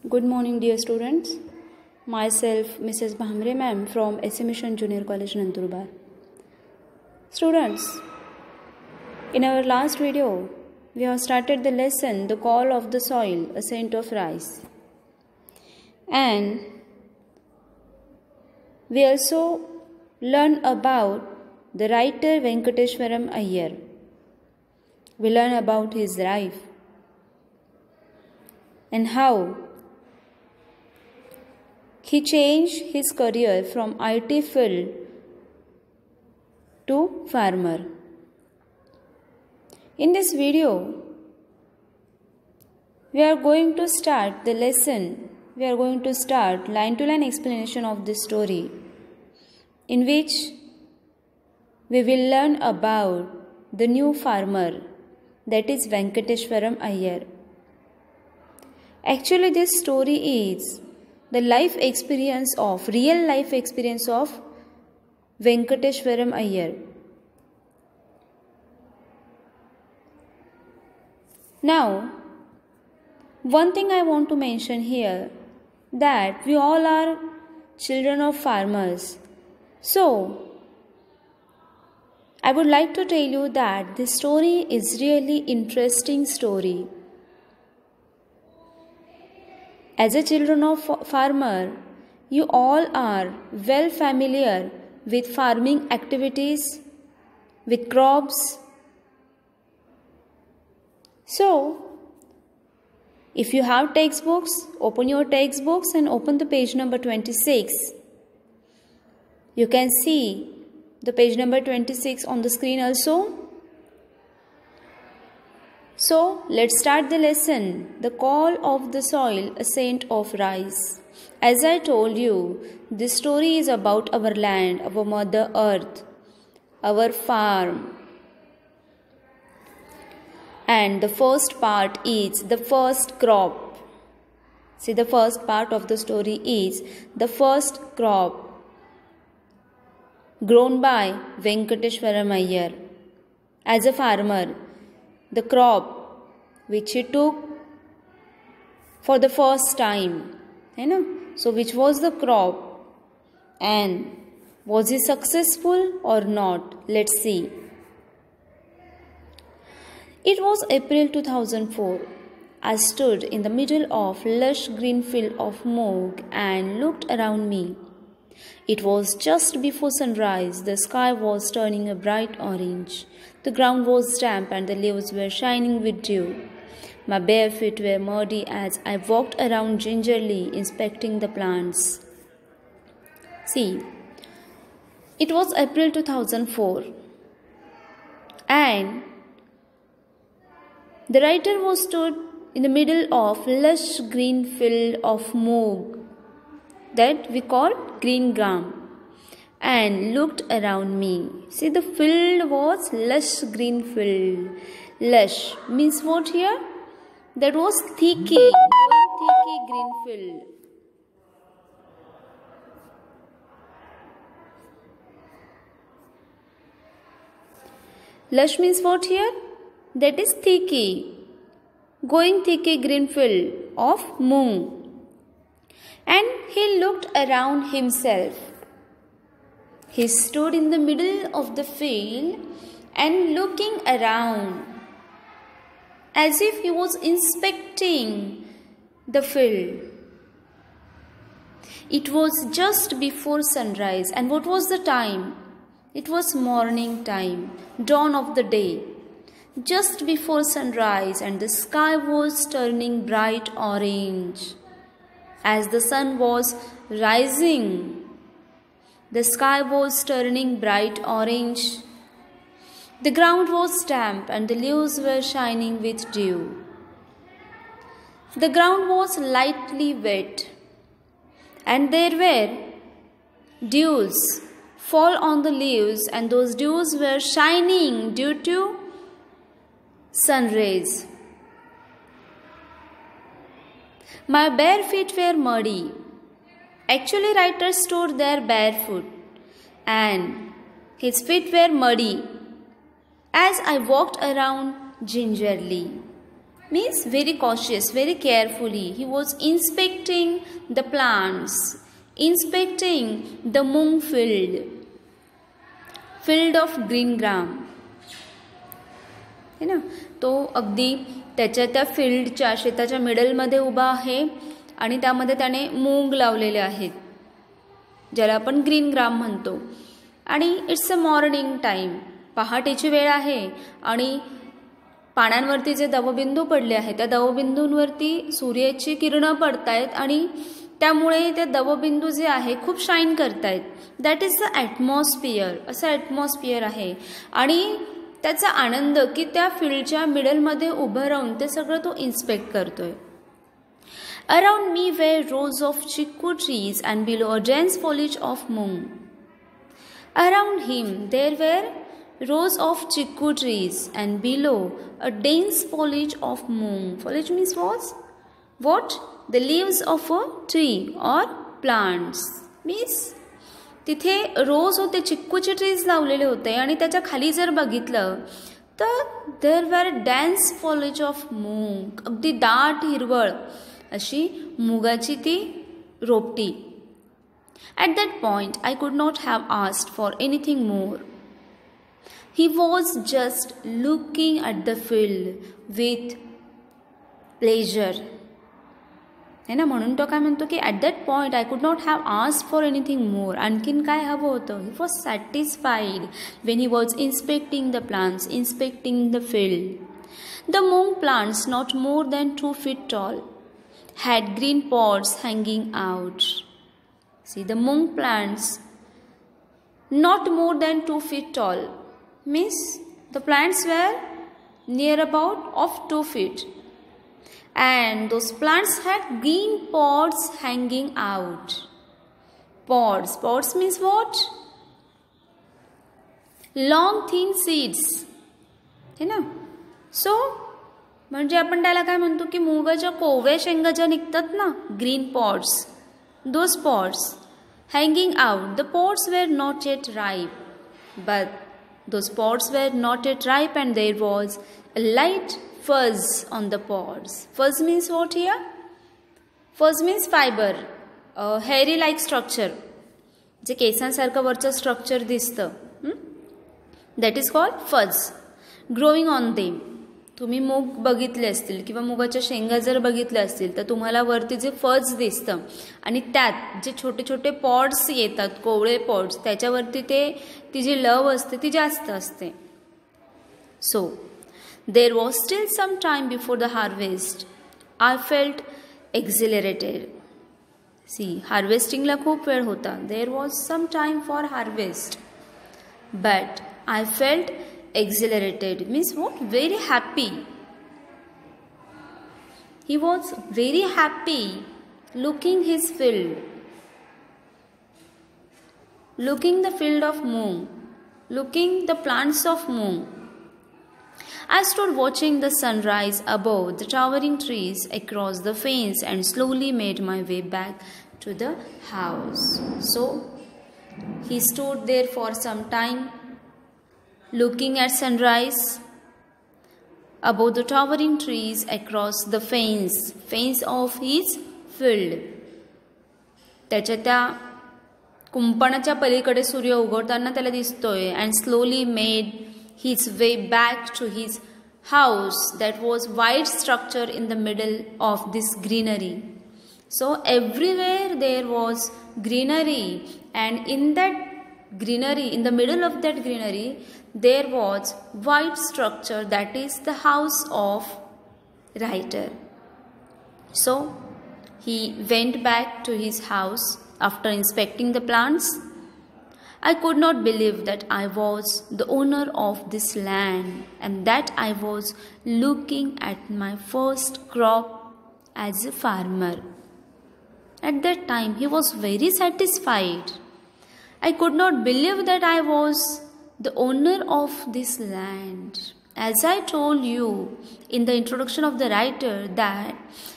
Good morning, dear students. Myself, Mrs. Bhamre ma'am from SM Mission Junior College, Nandurbar. Students, in our last video, we have started the lesson, The Call of the Soil, a Scent of Rice. And we also learned about the writer Venkateshwaram Iyer. We learn about his life and how he changed his career from IT field to farmer. In this video, we are going to start the lesson. We are going to start line-to-line explanation of this story, in which we will learn about the new farmer, that is Venkateshwaram Iyer. Actually, this story is the real life experience of Venkateshwaram Iyer. Now, one thing I want to mention here, that we all are children of farmers. So, I would like to tell you that this story is really interesting story. As a children of farmer, you all are well familiar with farming activities, with crops. So, if you have textbooks, open your textbooks and open the page number 26. You can see the page number 26 on the screen also. So, let's start the lesson, The Call of the Soil, a Scent of Rice. As I told you, this story is about our land, our mother earth, our farm. And the first part is the first crop. See, the first part of the story is the first crop grown by Venkateshwaram Iyer. As a farmer, the crop which he took for the first time, so which was the crop, and was he successful or not? Let's see. It was April 2004. I stood in the middle of lush green field of Moog and looked around me. It was just before sunrise. The sky was turning a bright orange. The ground was damp and the leaves were shining with dew. My bare feet were muddy as I walked around gingerly inspecting the plants. See, it was April 2004 and the writer was stood in the middle of lush green field of Moog that we call green gram, and looked around me. See, the field was lush green field. Lush means what here? That was thicky green field. Lush means what here? That is thicky green field of Moog. And he looked around himself. He stood in the middle of the field and looking around as if he was inspecting the field. It was just before sunrise. And what was the time? It was morning time, dawn of the day. Just before sunrise, and the sky was turning bright orange. As the sun was rising, the sky was turning bright orange. The ground was damp and the leaves were shining with dew. The ground was lightly wet and there were dews fall on the leaves, and those dews were shining due to sun rays. My bare feet were muddy. Actually, writer stood there barefoot and his feet were muddy as I walked around gingerly. means very cautious, very carefully. He was inspecting the plants, inspecting the mung field of green gram. है ना, तो अगदी त्याच्या त्या फील्डच्या शेताच्या मिडलमध्ये उभा आहे आणि त्यामध्ये त्याने मूग लावलेले आहेत, ज्याला आपण ग्रीन ग्राम म्हणतो. आणि इट्स अ मॉर्निंग टाईम, पहाटेची वेळ आहे आणि पानांवरती जे दवबिंदू पडले आहेत त्या दवबिंदूंवरती सूर्याची किरणं पडतायत आणि त्यामुळे ते दवबिंदू जे आहे खूप शाईन करतायत. दॅट इज द ॲटमॉस्फिअर, असं ॲटमॉस्फिअर आहे. आणि त्याचा आनंद की त्या फील्डच्या मिडलमध्ये उभं राहून ते सगळं तो इन्स्पेक्ट करतोय. Around me were rows of chikoo trees and below a dense foliage of moong. Around him there were rows of chickoo trees and below a dense foliage of moong. Foliage means what? The leaves of a tree or plants. Means तिथे रोज होते, चिक्कूचे trees लावलेले होते आणि त्याच्या खाली जर बघितलं तर देर वर डेन्स फॉलेज ऑफ मूग, अगदी दाट हिरवळ अशी मुगाची ती रोपटी. At that point I could not have asked for anything more. He was just looking at the field with pleasure. है ना, म्हणून तो काय म्हणतो की at that point I could not have asked for anything more. आणखीन काय हवं होतं? He was satisfied when he was inspecting the plants, inspecting the field. The moong plants not more than 2 feet tall had green pods hanging out. See, the moong plants not more than 2 feet tall means the plants were near about of 2 feet and those plants had green pods hanging out. Pods means what? Long thin seeds, है ना. सो म्हणजे आपण त्याला काय म्हणतो की मुगाच्या कोवळ्या शेंगा ज्या निघतात ना, green pods, those pods hanging out. The pods were not yet ripe, but those pods were not yet ripe and there was a light fuzz on the pods. Fuzz means what here? Fuzz means fiber, hairy like structure, जे केसांसारखं वरचं structure दिसतं, that is called fuzz growing on them. तुम्ही मूग बघितले असतील किंवा मुगाच्या शेंगा जर बघितल्या असतील तर तुम्हाला वरती जे फज दिसतं आणि त्यात जे छोटे छोटे पॉड्स येतात, कोवळे पॉड्स, त्याच्यावरती ती जी लव असते ती जास्त असते. So there was still some time before the harvest. I felt exhilarated. See, हार्वेस्टिंगला खूप वेळ होता. There was some time for harvest but I felt exhilarated means what? Very happy. He was very happy looking his field, looking the field of moong, looking the plants of moong. I stood watching the sunrise above the towering trees across the fence and slowly made my way back to the house. So he stood there for some time looking at sunrise above the towering trees across the fence of his field. त्याच्या त्या कुंपणाच्या पलीकडे सूर्य उगवताना त्याला दिसतोय. and slowly made his way back to his house that was white structure in the middle of this greenery. So everywhere there was greenery and in that greenery, in the middle of that greenery, there was white structure, that is the house of writer. So he went back to his house after inspecting the plants. I could not believe that I was the owner of this land and that I was looking at my first crop as a farmer. At that time he was very satisfied. I could not believe that I was the owner of this land. As I told you in the introduction of the writer that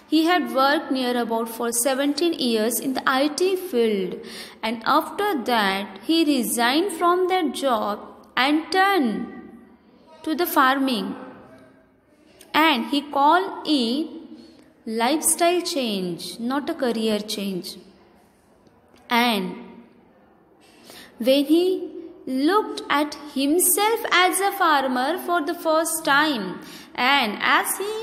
he had worked near about for 17 years in the IT field and after that he resigned from that job and turned to the farming. and he called it lifestyle change, not a career change. And when he looked at himself as a farmer for the first time, and as he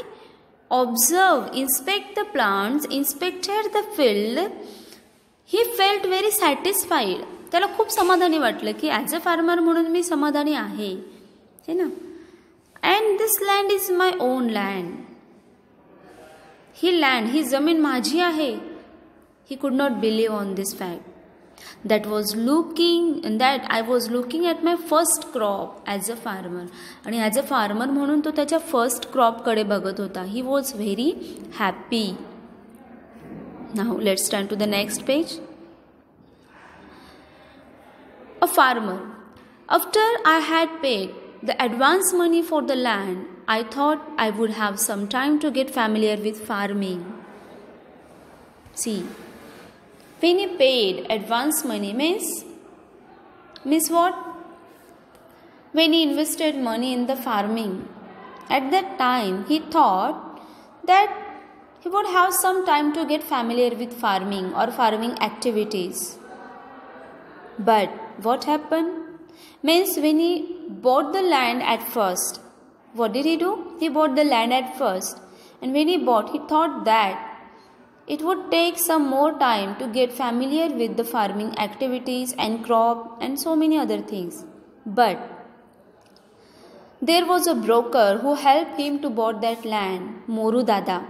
observed, inspected the plants, inspected the field, he felt very satisfied. त्याला खूप समाधानी वाटलं की as a farmer म्हणून मी समाधानी आहे, है ना. And this land is my own land. ही जमीन माझी आहे. He could not believe on this fact. that I was looking at my first crop as a farmer. आणि ॲज अ फार्मर म्हणून तो त्याच्या फर्स्ट क्रॉपकडे बघत होता. He was very happy. Now let's turn to the next page. A farmer. After I had paid the advance money for the land, I thought I would have some time to get familiar with farming. See, when he paid advance money means what? When he invested money in the farming, at that time he thought that he would have some time to get familiar with farming or farming activities. But what happened? Means when he bought the land at first, what did he do? He bought the land at first, and when he bought, he thought that it would take some more time to get familiar with the farming activities and crop and so many other things. But there was a broker who helped him to buy that land, Moru Dada.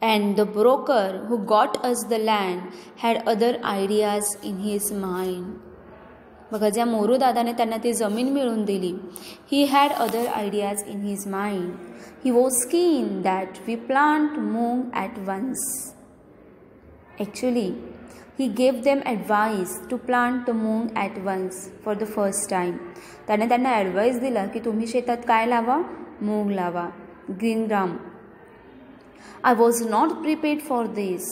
And the broker who got us the land had other ideas in his mind. बघा, ज्या मोरू दादाने त्यांना ती जमीन मिळवून दिली, he had other ideas in his mind. He was keen that we plant moong at once. Actually, he gave them advice to plant the moong at once for the first time. त्याने त्यांना advice दिला की तुम्ही शेतात काय लावा? मूग लावा, green gram. I was not prepared for this.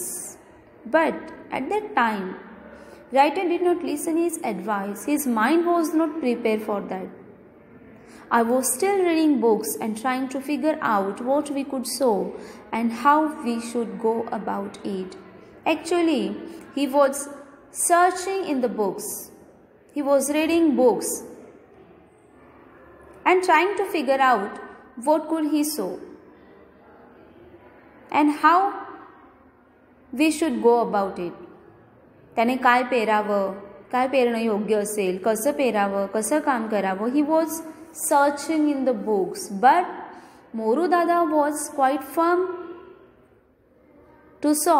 But at that time, writer did not listen his advice. His mind was not prepared for that. I was still reading books and trying to figure out what we could sow and how we should go about it. Actually, he was searching in the books. He was reading books and trying to figure out what could he sow and how we should go about it. त्याने काय पेरावं, काय पेरणं योग्य असेल, कसं पेरावं, कसं काम करावं. He was searching in the books. But Moru Dada was quite firm to saw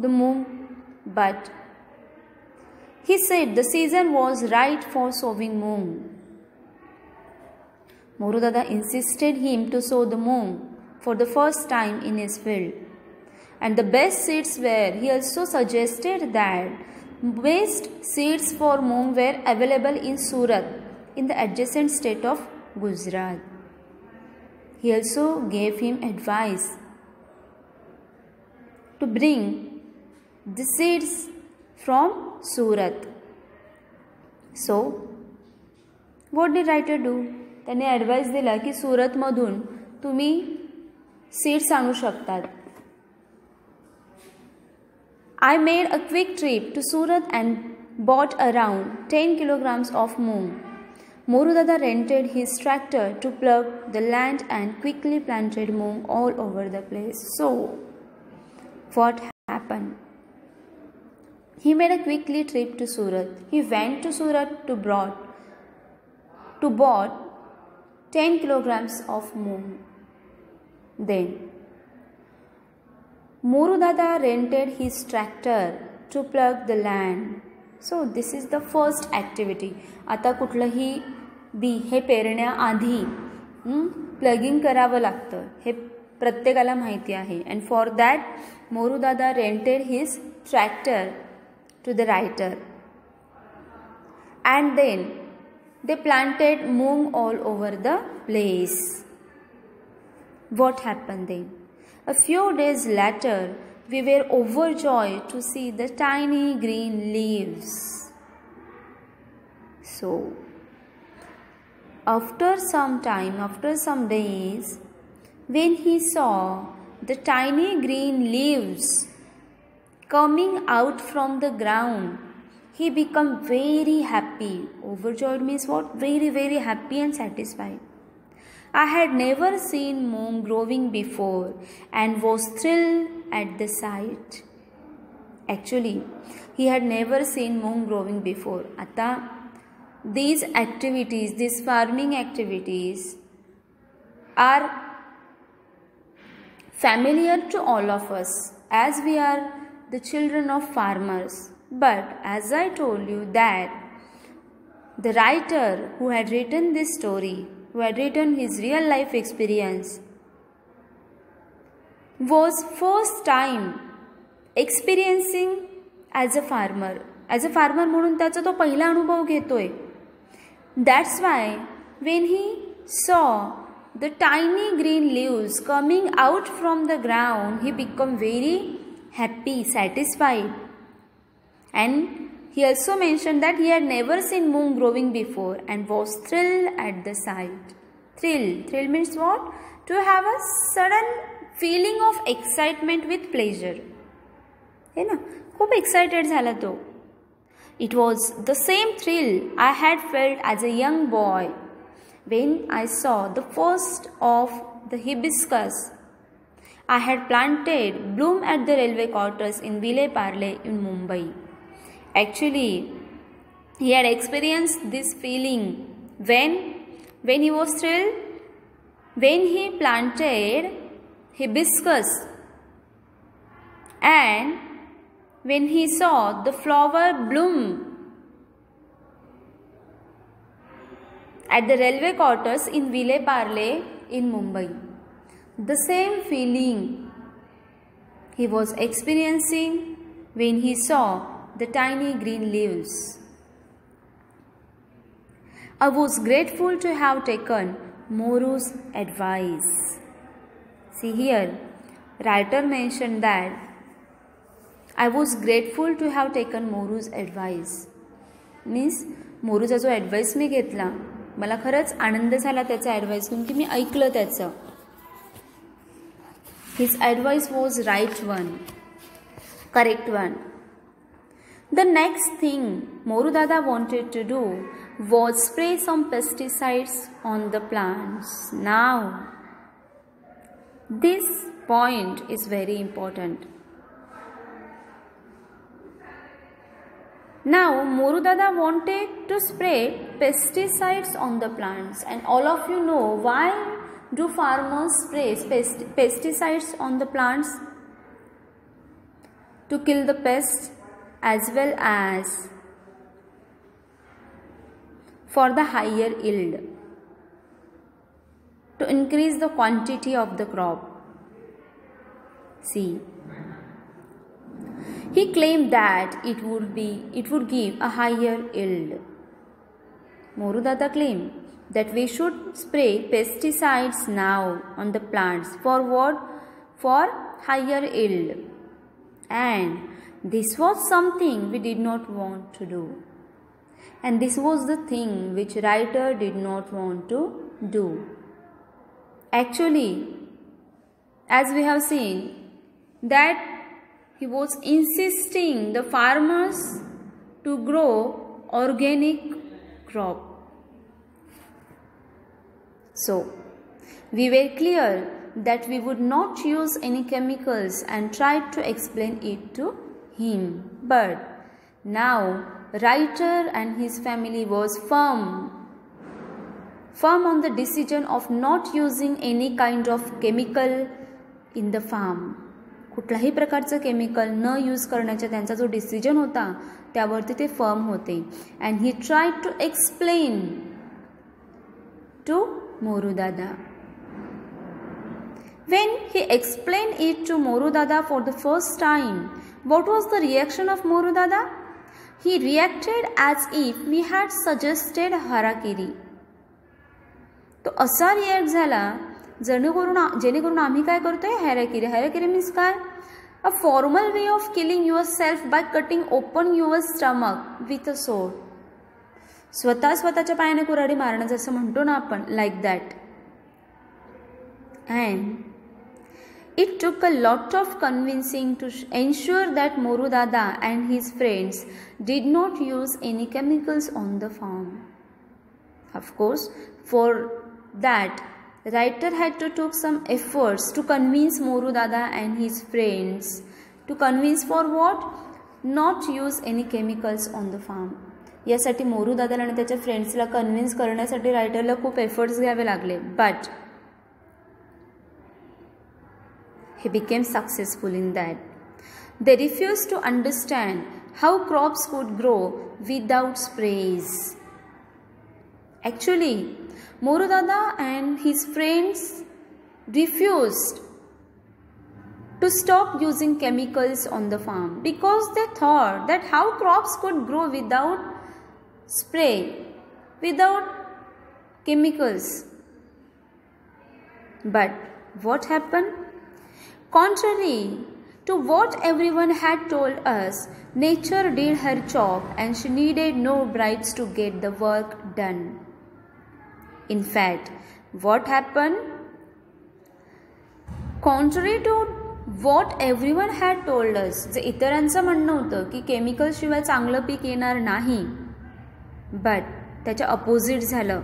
the moong. But he said the season was right for sowing moong. Moru Dada insisted him to sow the moong for the first time in his field. And the best seeds were, he also suggested that best seeds for moong were available in Surat, in the adjacent state of Gujarat. He also gave him advice to bring the seeds from Surat. So, what did writer do? त्याने advice दिला की सुरतमधून तुम्ही seeds आणू शकतात. I made a quick trip to Surat and bought around 10 kilograms of moong. Moru Dada rented his tractor to plough the land and quickly planted moong all over the place. So, what happened? He made a quickly trip to Surat. He went to Surat to bought 10 kilograms of moong. Then, Moru Dada rented his tractor to plough the land. So this is the first activity. आता कुठलंही B हे पेरण्याआधी plugging करावं लागतं, हे प्रत्येकाला माहिती आहे. And for that Moru Dada rented his tractor to the writer. And then they planted moong all over the place. What happened then? A few days later, we were overjoyed to see the tiny green leaves. So, after some time, after some days, When he saw the tiny green leaves coming out from the ground, he became very happy. Overjoyed means what? Very, very happy and satisfied. I had never seen moon growing before and was thrilled at the sight. Actually, he had never seen moon growing before. आता these activities, these farming activities are familiar to all of us as we are the children of farmers. But as I told you that the writer who had written this story, who had written his real life experience, was first time experiencing as a farmer. As a farmer म्हणून त्याचा तो पहिला अनुभव घेतोय. That's why when he saw the tiny green leaves coming out from the ground, he became very happy, satisfied. And he also mentioned that he had never seen moon growing before and was thrilled at the sight. Thrill means what? To have a sudden feeling of excitement with pleasure. है ना? खूप excited झाला तो. It was the same thrill I had felt as a young boy when I saw the first of the hibiscus I had planted bloom at the railway quarters in Vile Parle in Mumbai. Actually, he had experienced this feeling when he was thrilled, when he planted hibiscus and when he saw the flower bloom at the railway quarters in Vile Parle in Mumbai. The same feeling he was experiencing when he saw the tiny green leaves. I was grateful to have taken Moru's advice. See here, writer mentioned that I was grateful to have taken Moru's advice. Means मोरूचा जो advice मी घेतला, मला खरंच आनंद झाला त्याचा advice घेऊन की मी ऐकलं त्याचं. His advice was right one, correct one. The next thing Moru Dada wanted to do was spray some pesticides on the plants. Now, this point is very important. Now, Moru Dada wanted to spray pesticides on the plants, and all of you know why do farmers spray pesticides on the plants? To kill the pests as well as for the higher yield, to increase the quantity of the crop. See, he claimed that it would give a higher yield. Moru Dada claimed that we should spray pesticides now on the plants for what? For higher yield. And this was something we did not want to do. And this was the thing which writer did not want to do. Actually, as we have seen, that he was insisting the farmers to grow organic crop. So, we were clear that we would not use any chemicals and tried to explain it to him. But now, writer and his family was firm on the decision of not using any kind of chemical in the farm. कुठल्याही प्रकारचं chemical न use करण्याचा त्यांचा जो decision होता त्यावरती ते firm होते. And he tried to explain to Moru Dada. When he explained it to Moru Dada for the first time, what was the reaction of Moru Dada? He reacted as if we had suggested harakiri. तो असा react झाला जेणेकरून आम्ही काय करतोय, harakiri. Harakiri means काय? A formal way of killing yourself by cutting open your stomach with a sword. स्वतःच्या पायाने कुऱ्हाडी मारणं जसं म्हणतो ना आपण, like that. and it took a lot of convincing to ensure that Moru Dada and his friends did not use any chemicals on the farm. Of course, for that, the writer had to take some efforts to convince Moru Dada and his friends. To convince for what? Not use any chemicals on the farm. यासाठी मोरू दादाला आणि त्याच्या फ्रेंड्सला convince करण्यासाठी रायटरला खूप efforts घ्यावे लागले. But he became successful in that. They refused to understand how crops could grow without sprays. Actually, Moru Dada and his friends refused to stop using chemicals on the farm because they thought that how crops could grow without spray, without chemicals. But what happened? Contrary to what everyone had told us, nature did her job and she needed no bribes to get the work done. In fact, what happened? Contrary to what everyone had told us, जे इतरांचं म्हणणं होतं की chemical शिवाय चांगलं peak येणार नाही, but त्याच्या opposite झालं.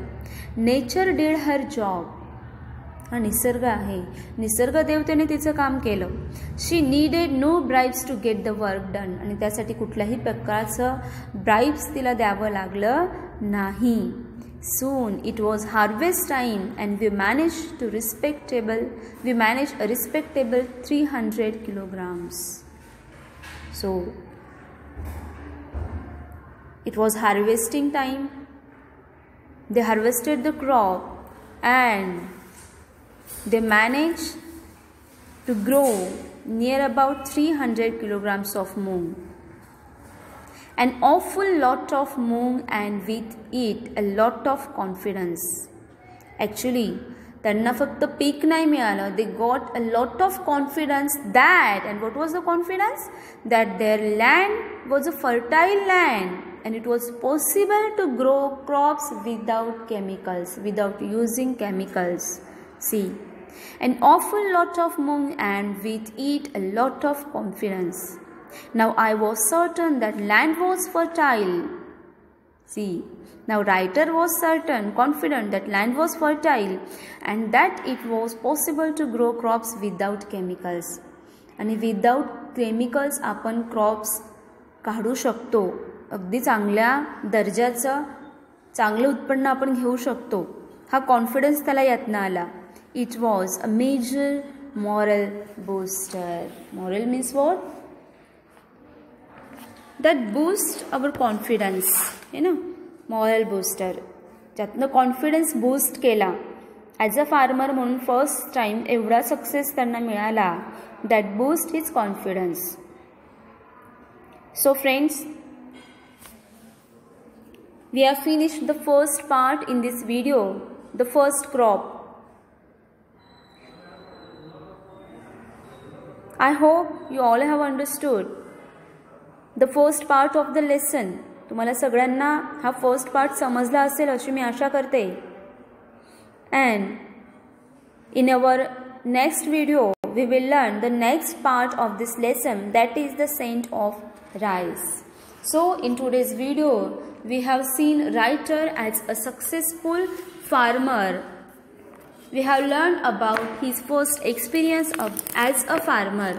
Nature did her job. हा निसर्ग आहे, निसर्ग देवतेने तिचं काम केलं. She needed no bribes to get the work done. आणि त्यासाठी कुठल्याही प्रकारचं ब्राइब्स तिला द्यावं लागलं नाही. Soon it was harvest time and we managed a respectable 300 kilograms. So it was harvesting time. They harvested the crop and they managed to grow near about 300 kilograms of moong. An awful lot of moong and with it a lot of confidence. Actually, त्यांना फक्त peak नाही मिळालं. They got a lot of confidence that, and what was the confidence? That their land was a fertile land and it was possible to grow crops without chemicals, without using chemicals. See, an awful lot of moong and with it a lot of confidence. Now I was certain that land was fertile. See, now writer was certain, confident that land was fertile and that it was possible to grow crops without chemicals. आणि without chemicals आपण crops काढू शकतो. अगदी चांगल्या दर्जाचं चांगलं उत्पन्न आपण घेऊ शकतो. हा कॉन्फिडन्स त्याला यातनं आला. It was a major moral booster. Moral means what? That boost our confidence, moral booster. ज्यातनं कॉन्फिडन्स बूस्ट केला. ॲज अ फार्मर म्हणून फर्स्ट टाइम एवढा सक्सेस त्यांना मिळाला. That boost his confidence. So friends, we have finished the first part in this video, the first crop. I hope you all have understood the first part of the lesson. तुम्हाला सगळ्यांना हा first part समजला असेल अशी मी आशा करते. And in our next video we will learn the next part of this lesson, that is the scent of rice. So in today's video we have seen writer as a successful farmer. We have learned about his first experience as a farmer.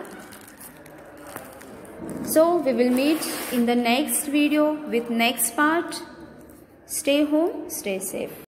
So we will meet in the next video with next part. Stay home, stay safe.